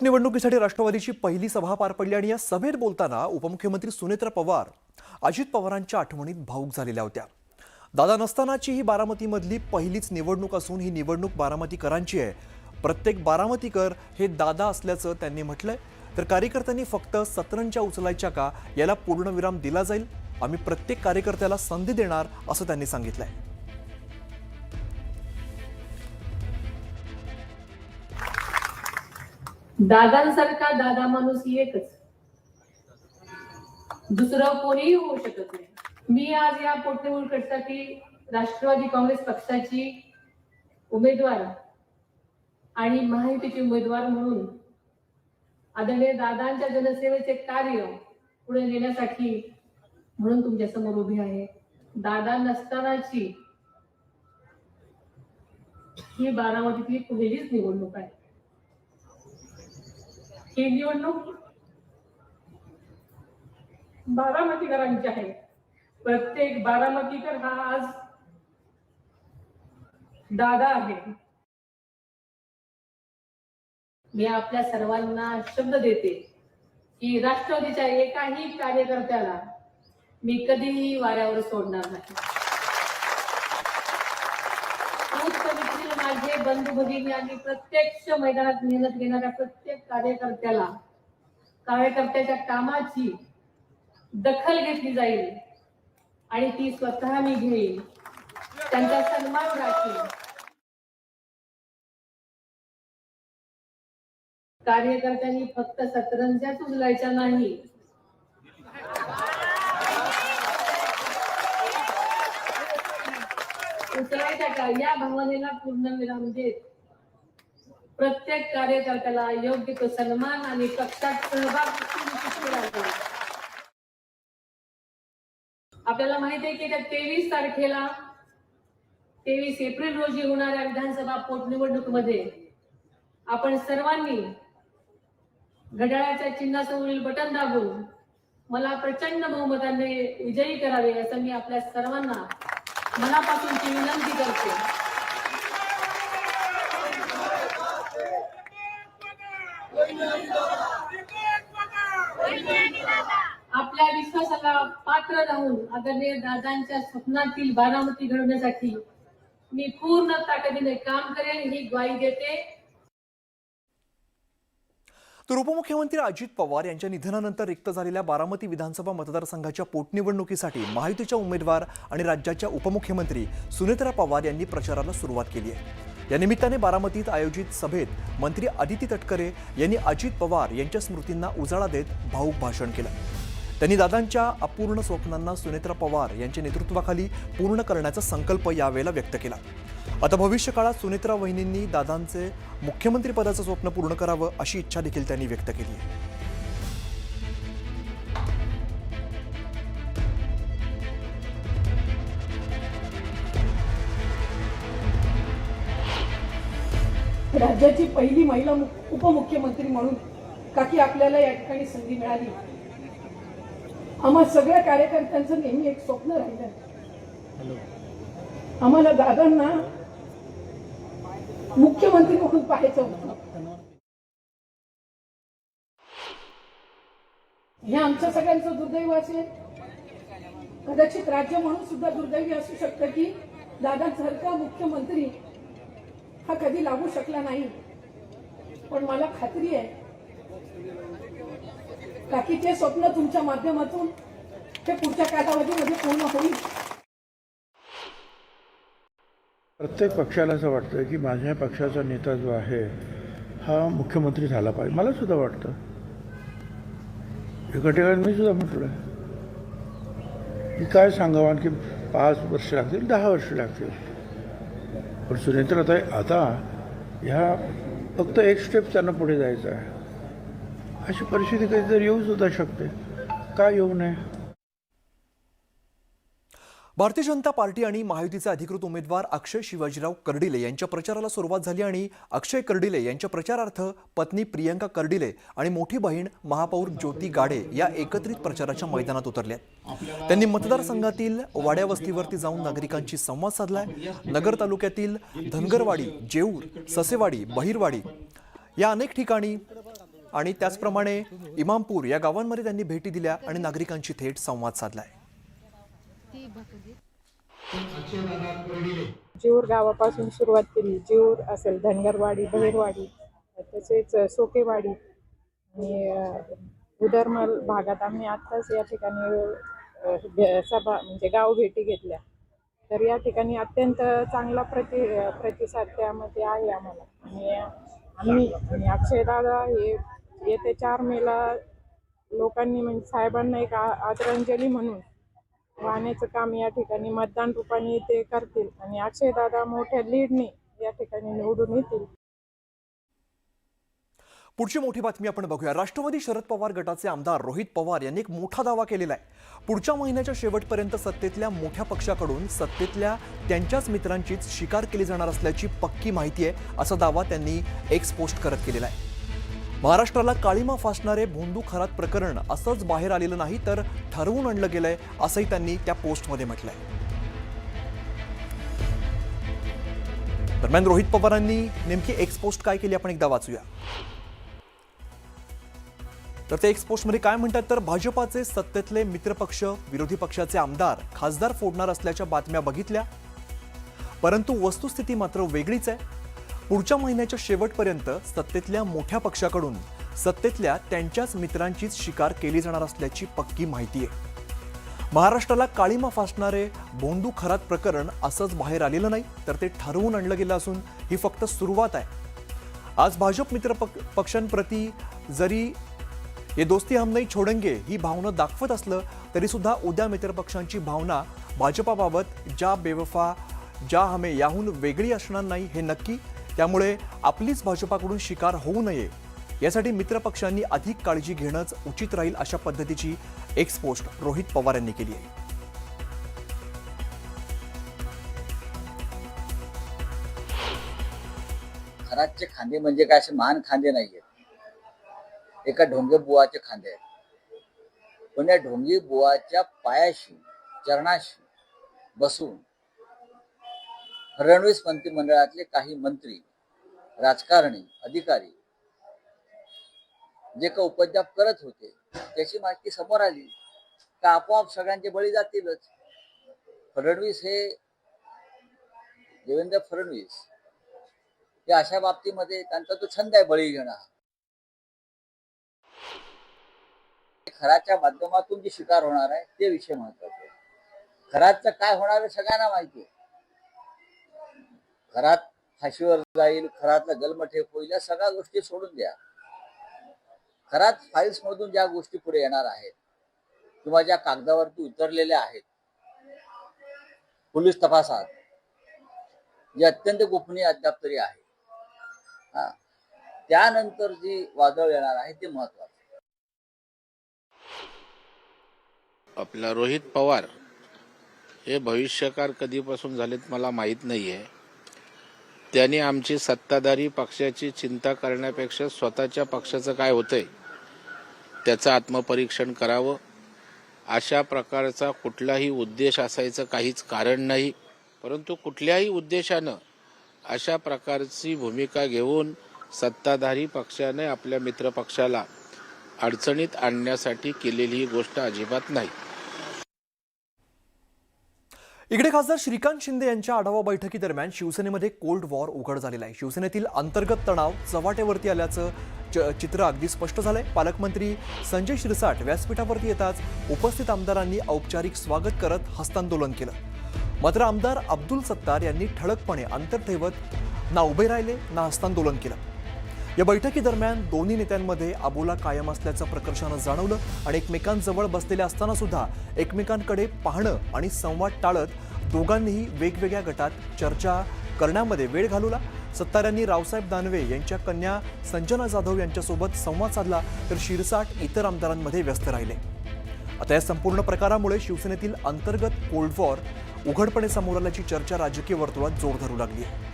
निवडणुकीसाठी राष्ट्रवादीची पहिली सभा पार पडली आणि या सभेत बोलताना उपमुख्यमंत्री सुनेत्रा पवार अजित पवारांच्या आठवणीत भावुक झालेल्या होत्या। दादा नसतानाची ही बारामतीमधली पहिलीच निवडणूक असून ही निवडणूक बारामतीकरांची आहे। प्रत्येक बारामतीकर हे दादा असल्याचं त्यांनी म्हटलंय। तर कार्यकर्त्यांनी फक्त सतरंज्या उचलायच्या का याला पूर्णविराम दिला जाईल। आम्ही प्रत्येक कार्यकर्त्याला संधी देणार असं त्यांनी सांगितलंय। दादांसारखा दादा माणूस एकच, दुसरं कोणीही होऊ शकत नाही। मी आज या पोटनिवडणुकीसाठी राष्ट्रवादी काँग्रेस पक्षाची उमेदवार आणि महायुतीची उमेदवार म्हणून आदरणीय दादांच्या जनसेवेचे कार्य पुढे नेण्यासाठी म्हणून तुमच्या समोर उभी आहे। दादा नसतानाची ही बारामतीतली पहिलीच निवडणूक आहे। ही निवडणूक बारामतीकरांची आहे। प्रत्येक बारामतीकर हा आज दादा आहे। मी आपल्या सर्वांना शब्द देते की राष्ट्रवादीच्या एकाही कार्यकर्त्याला मी कधीही वाऱ्यावर सोडणार नाही। माझे बंधू भगिनी आणि प्रत्यक्ष मैदानात मेहनत घेणाऱ्या प्रत्येक कार्यकर्त्याच्या कामाची दखल घेतली जाईल आणि ती स्वतः मी घेईन, त्यांचा सन्मान राखीन। कार्यकर्त्यांनी फक्त सतरंज्याच उचलायच्या नाही, उचलायच्या का या भावनेला पूर्णविराम देत प्रत्येक कार्यकर्त्याला योग्य तो सन्मान आणि पक्षात सहभाग केला। आपल्याला माहिती आहे की त्या 23 तारखेला 23 एप्रिल रोजी होणाऱ्या विधानसभा पोटनिवडणुकीमध्ये आपण सर्वांनी घड्याळाच्या चिन्हासमोरील बटन दाबून मला प्रचंड बहुमताने विजयी करावे असं मी आपल्या सर्वांना मनापासूनची विनंती करते। आपल्या विश्वासाला पात्र राहून आदरणीय दादांच्या स्वप्नातील बारामती घडवण्यासाठी मी पूर्ण ताकदीने काम करेन ही ग्वाही देते। तर उपमुख्यमंत्री अजित पवार यांच्या निधनानंतर रिक्त झालेल्या बारामती विधानसभा मतदारसंघाच्या पोटनिवडणुकीसाठी महायुतीच्या उमेदवार आणि राज्याच्या उपमुख्यमंत्री सुनेत्रा पवार यांनी प्रचाराला सुरुवात केली आहे। या निमित्ताने बारामतीत आयोजित सभेत मंत्री अदिती तटकरे यांनी अजित पवार यांच्या स्मृतींना उजाळा देत भावुक भाषण केलं। त्यांनी दादांच्या अपूर्ण स्वप्नांना सुनेत्रा पवार यांच्या नेतृत्वाखाली पूर्ण करण्याचा संकल्प यावेळेला व्यक्त केला। आता भविष्य काळात सुनेत्रा वहिनींनी दादांचे मुख्यमंत्री पदाचं स्वप्न पूर्ण करावं अशी इच्छा देखील त्यांनी व्यक्त केली आहे। राज्याची पहिली महिला उपमुख्यमंत्री म्हणून काकी आपल्याला या ठिकाणी संधी मिळाली। आम्हा सगळ्या कार्यकर्त्यांचं नेहमी एक स्वप्न राहिलं, आम्हाला दादांना मुख्यमंत्री म्हणून पाहायचं होतं। हे आमच्या सगळ्यांचं दुर्दैव असेल, कदाचित राज्य म्हणून सुद्धा दुर्दैवी असू शकतं की दादांसारखा मुख्यमंत्री हा कधी लागू शकला नाही। पण मला खात्री आहे काकी ते स्वप्न तुमच्या माध्यमातून ते पुढच्या कालावधीमध्ये पूर्ण होईल। प्रत्येक पक्षाला असं वाटतं की माझ्या पक्षाचा नेता जो आहे हा मुख्यमंत्री झाला पाहिजे। मला सुद्धा वाटतं, एका ठिकाणी मी सुद्धा म्हटलं की काय सांगावं, आणखी 5 वर्ष लागतील, 10 वर्ष लागतील, पण सुनेत्राताई आता ह्या फक्त एक स्टेप त्यांना पुढे जायचं आहे। अशी परिस्थिती कधीतरी येऊ सुद्धा शकते, का येऊ नये। भारतीय जनता पार्टी आणि महायुतीचे अधिकृत उमेदवार अक्षय शिवाजीराव कर्डिले यांच्या प्रचाराला सुरुवात झाली आणि अक्षय कर्डिले यांच्या प्रचारार्थ पत्नी प्रियंका कर्डिले आणि मोठी बहीण महापौर ज्योती गाडे या एकत्रित प्रचाराच्या मैदानात उतरल्या। त्यांनी मतदारसंघातील वाड्या वस्तीवरती जाऊन नागरिकांशी संवाद साधलाय। नगर तालुक्यातील धनगरवाडी, जेऊर, ससेवाडी, बहिरवाडी या अनेक ठिकाणी आणि त्याचप्रमाणे इमामपूर या गावांमध्ये त्यांनी भेटी दिल्या आणि नागरिकांशी थेट संवाद साधलाय. जीवर गावापासून सुरुवात केली. जीवर असेल, धनगरवाडी, बहिरवाडी, तसेच सोकेवाडी आणि उदरमल भागात आम्ही आत्ताच या ठिकाणी सभा म्हणजे गाव भेटी घेतल्या. तर या ठिकाणी अत्यंत चांगला प्रतिसाद त्यामध्ये आहे आम्हाला. आणि अक्षयदादा हे येत्या 4 मेला लोकांनी म्हणजे साहेबांना एक आदरांजली म्हणून वाहण्याचं काम या ठिकाणी मतदान रूपाने ते करतील आणि अक्षयदादा मोठ्या लीडने या ठिकाणी निवडून येतील. पुढची मोठी बातमी आपण बघूया. राष्ट्रवादी शरद पवार गटाचे आमदार रोहित पवार यांनी एक मोठा दावा केलेला आहे. पुढच्या महिन्याच्या शेवटपर्यंत सत्तेतल्या मोठ्या पक्षाकडून सत्तेतल्या त्यांच्याच मित्रांचीच शिकार केली जाणार असल्याची पक्की माहिती आहे, असा दावा त्यांनी एक्स पोस्ट करत केलेला आहे. महाराष्ट्राला काळीमा फासणारे भोंदू खरात प्रकरण असंच बाहेर आलेलं नाही तर ठरवून आणलं गेलंय, असंही त्यांनी त्या पोस्टमध्ये म्हटलंय. दरम्यान रोहित पवारांनी नेमकी एक्स पोस्ट काय केली आपण एकदा वाचूया. तर ते एक्स पोस्टमध्ये काय म्हणतात तर भाजपाचे सत्तेतले मित्रपक्ष विरोधी पक्षाचे आमदार खासदार फोडणार असल्याच्या बातम्या बघितल्या, परंतु वस्तुस्थिती मात्र वेगळीच आहे. पुढच्या महिन्याच्या शेवटपर्यंत सत्तेतल्या मोठ्या पक्षाकडून सत्तेतल्या त्यांच्याच मित्रांचीच शिकार केली जाणार असल्याची पक्की माहिती आहे. महाराष्ट्राला काळीमा फासणारे भोंदू खरात प्रकरण असंच बाहेर आलेलं नाही तर ते ठरवून आणलं गेलं असून ही फक्त सुरुवात आहे. आज भाजप मित्र पक्षांप्रती जरी ये दोस्ती हम नहीं छोडेंगे ही भावना दाखवत असलं तरी सुद्धा उद्या मित्रपक्षांची भावना भाजपाबाबत ज्या बेवफा ज्या हमें याहून वेगळी असणार नाही हे नक्की. त्यामुळे आपलीच भाजपाकडून शिकार होऊ नये यासाठी मित्रपक्षांनी अधिक काळजी घेणंच उचित राहील, अशा पद्धतीची एक्स पोस्ट रोहित पवार यांनी केली आहे. खरातचे खांदे म्हणजे काय असे महान खांदे नाहीयेत, एका ढोंगे बुवाचे खांदे आहेत. पण या ढोंगी बुवाच्या पायाशी चरणाशी बसून फडणवीस मंत्रिमंडळातले काही मंत्री, राजकारणी, अधिकारी जे का उपद्व्याप करत होते त्याची माहिती समोर आली का आपोआप सगळ्यांचे बळी जातीलच. फडणवीस हे देवेंद्र फडणवीस हे अशा बाबतीमध्ये त्यांचा तो छंद आहे बळी घेणं. खराच्या माध्यमातून जी शिकार होणार आहे ते विषय महत्वाचे. खराचं काय होणार आहे सगळ्यांना माहिती आहे. खरात फाशीवर जाईल, खरातला जन्मठेप होईल, या सगळ्या गोष्टी सोडून द्या. खरात फाईल्स मधून ज्या गोष्टी पुढे येणार आहेत किंवा ज्या कागदावरती उतरलेल्या आहेत पोलीस तपासात, जे अत्यंत गोपनीय अद्याप तरी आहे, त्यानंतर जी वादळ येणार आहे ते महत्वाचं. आपला रोहित पवार हे भविष्यकार कधीपासून झालेत मला माहीत नाहीये. त्यांनी आमची सत्ताधारी पक्षाची चिंता करण्यापेक्षा स्वतःच्या पक्षाचं काय होतंय त्याचं आत्मपरीक्षण करावं. अशा प्रकारचा कुठलाही उद्देश असायचं काहीच कारण नाही, परंतु कुठल्याही उद्देशानं अशा प्रकारची भूमिका घेऊन सत्ताधारी पक्षाने आपल्या मित्रपक्षाला अडचणीत आणण्यासाठी केलेली ही गोष्ट अजिबात नाही. इकडे खासदार श्रीकांत शिंदे यांच्या आढावा बैठकीदरम्यान शिवसेनेमध्ये कोल्ड वॉर उघड झालेला आहे. शिवसेनेतील अंतर्गत तणाव चव्हाट्यावरती आल्याचं चित्र अगदी स्पष्ट झालंय. पालकमंत्री संजय शिरसाट व्यासपीठावरती येताच उपस्थित आमदारांनी औपचारिक स्वागत करत हस्तांदोलन केलं. मात्र आमदार अब्दुल सत्तार यांनी ठळकपणे अंतर ठेवत ना उभे राहिले ना हस्तांदोलन केलं. या बैठकीदरम्यान दोन्ही नेत्यांमध्ये आबोला कायम असल्याचं प्रकर्षानं जाणवलं आणि एकमेकांजवळ बसलेले असताना सुद्धा एकमेकांकडे पाहणं आणि संवाद टाळत दोघांनीही वेगवेगळ्या गटात चर्चा करण्यामध्ये वेळ घालवला. सत्तार यांनी रावसाहेब दानवे यांच्या कन्या संजना जाधव यांच्यासोबत संवाद साधला तर शिरसाट इतर आमदारांमध्ये व्यस्त राहिले. आता या संपूर्ण प्रकारामुळे शिवसेनेतील अंतर्गत कोल्ड वॉर उघडपणे समोर आल्याची चर्चा राजकीय वर्तुळात जोर धरू लागली आहे.